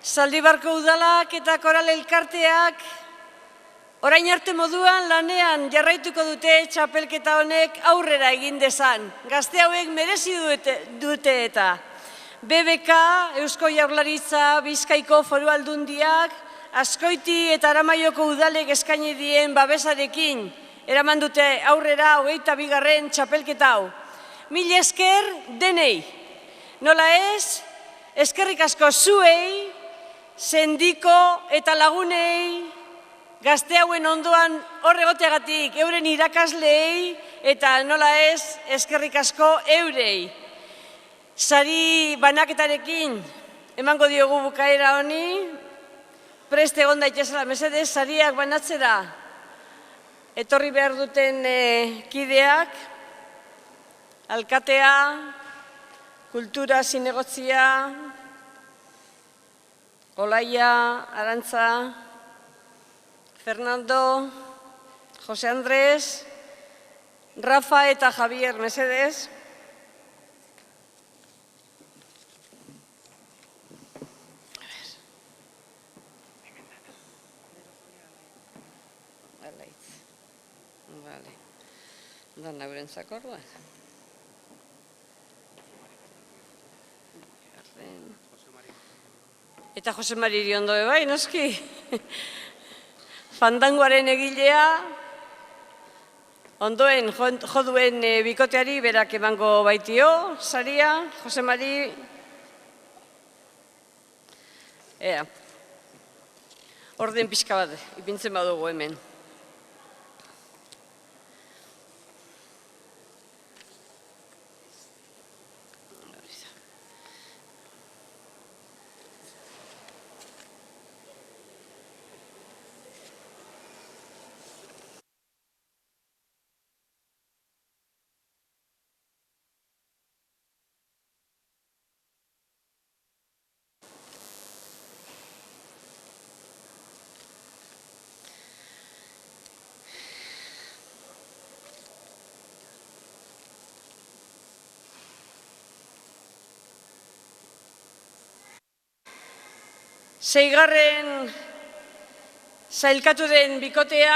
Zaldibarko udalak eta koral elkarteak orain arte moduan lanean jarraituko dute txapelketa honek aurrera egin dezan. Gazte hauek merezi dute eta BBK, Eusko Jaurlaritza, Bizkaiko Foru Aldundiak, Azkoiti eta Aramaioko udalek eskaini dien babesarekin eraman dute aurrera 22. txapelketa hau. Mil esker denei. Nola ez, eskerrik asko zuei, sendiko eta lagunei, gazte hauen ondoan horregoteagatik euren irakasleei eta nola ez, eskerrik asko eurei. Sari banaketarekin emango diogu bukaera honi, preste egon daitezela mesedez, sariak banatzera etorri behar duten kideak, alkatea, kultura zinegotzia, Olaia, Arantza, Fernando, Jose Andrés, Rafa eta Javier, mesedez. Dan eurentzako orduan. Eta Jose Mari Iriondo bai, noski. Fandangoaren egilea, ondoen joduen bikoteari berak emango baitio, saria, Jose Mari. Orden pixka bat, ipintzen badugu hemen. Seigarren sailkatu den bikotea,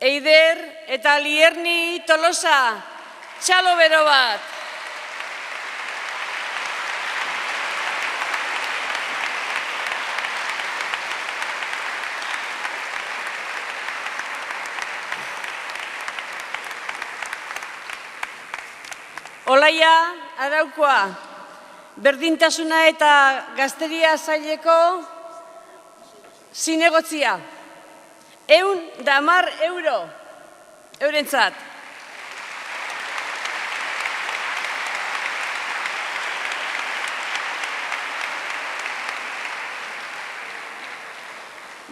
Eider eta Lierni Tolosa, txalo bero bat. Olaia Araukoa, berdintasuna eta gazteria saileko zinegotzia. 110 euro eurentzat.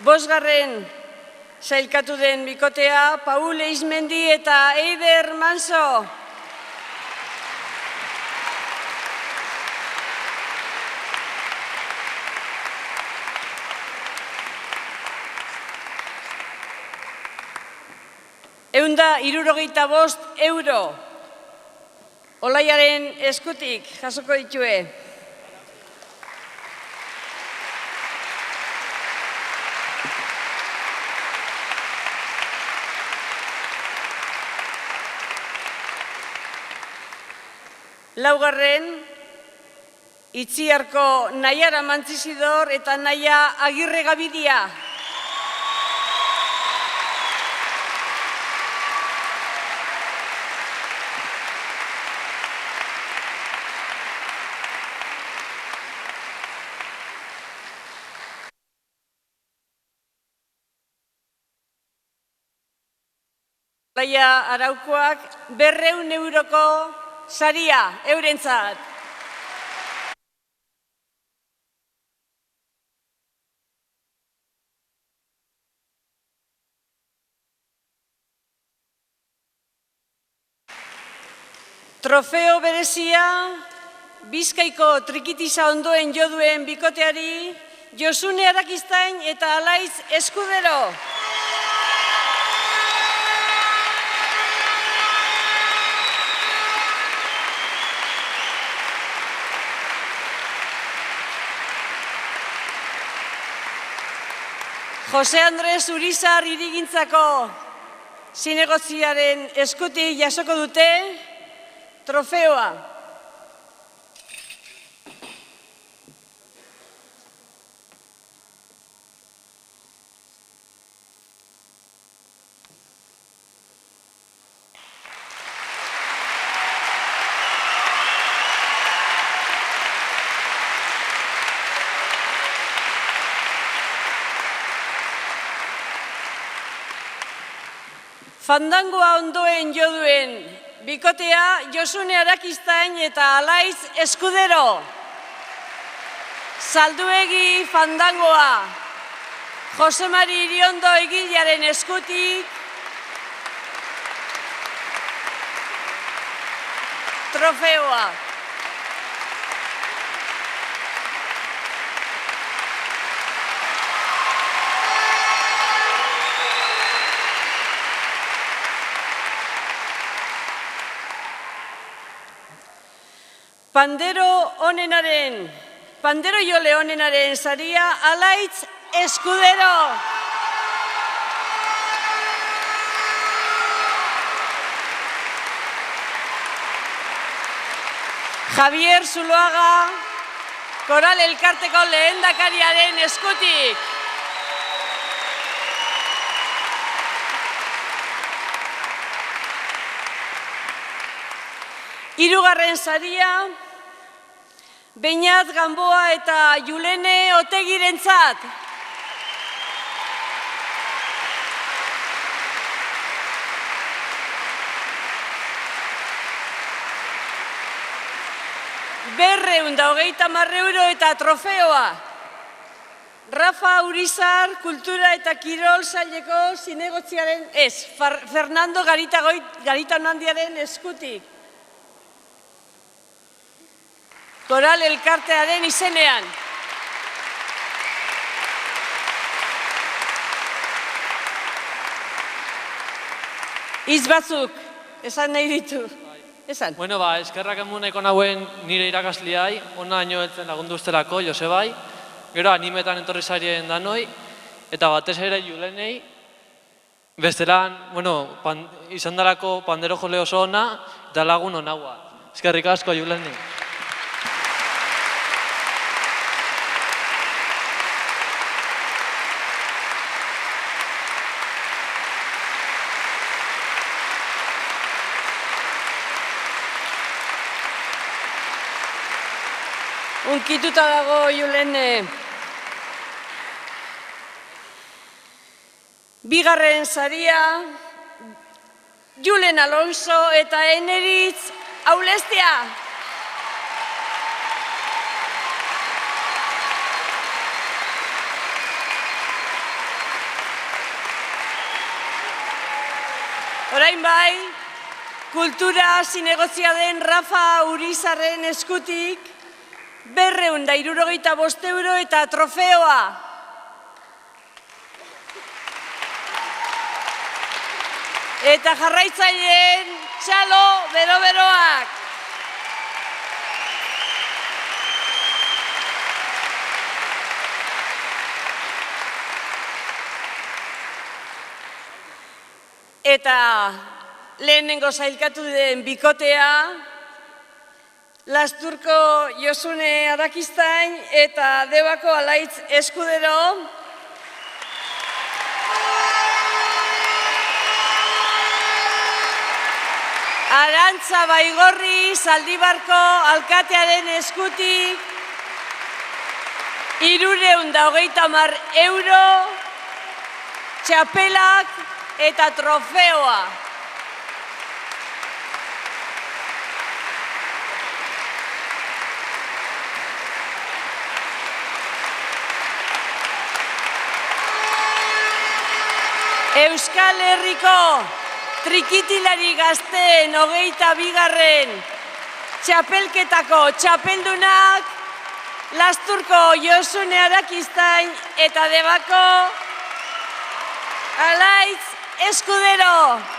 Bosgarren sailkatu den bikotea, Paul Eizmendi eta Eider Manso. Eunda 65 euro Olaiaren eskutik jasoko ditue. Laugarren, Itziarko Naiara Mantzizidor eta Naia Agirre Gabidia. Olaia Araukoak 200 euroko saria eurentzat. Trofeo berezia Bizkaiko Trikitiza ondoen joduen bikoteari Josune Arakiztain eta Alaiz Eskudero. Jose Andres Urizar hirigintzako zinegotziaren eskutik jasoko dute trofeoa. Fandangoa ondoen jo duen bikotea Josune Arakistain eta Alaiz Eskudero. Zalduegi Fandangoa Jose Mari Iriondo egilearen eskutik trofeoa. Pandero jole onenaren saria Alaiz Eskudero. Javier Zuloaga, Koral Elkarteko lehendakariaren eskutik. Hirugarren saria, Beñat Gamboa eta Julene Otegirentzat. €230 eta trofeoa. Rafa Urizar, Kultura eta Kirol saileko zinegotziaren, Fernando Garitanandiaren eskutik. Koral Elkartearen izenean. Hitz batzuk, esan nahi ditu. Esan. Bueno, eskerrak emuneko nauen nire irakasliai, ona haino eltzen lagundu ustelako, Josebai, gero animetan entorri zarien danoi, eta batez ere Julenei, bestelan, izan darako pandero jole oso ona, eta lagun onaua. Eskerrik asko, Julenei. Unkituta dago Julene. Bigarren saria, Julen Alonso eta Eneritz Aulestia. Orain bai, kultura zinegozia den Rafa Urizarren eskutik, €265 eta trofeoa. Eta jarraitzaileen txalo bero-beroak. Eta lehenengo sailkatu den bikotea, Lasturko Josune Arakistain eta Debako Alaiz Eskudero. Arantza Baigorri Zaldibarko alkatearen eskutik €330, txapelak eta trofeoa. Euskal Herriko trikitilari gazteen 22. txapelketako txapeldunak Lasturko Josune Arakistain eta Debako Alaiz Eskudero.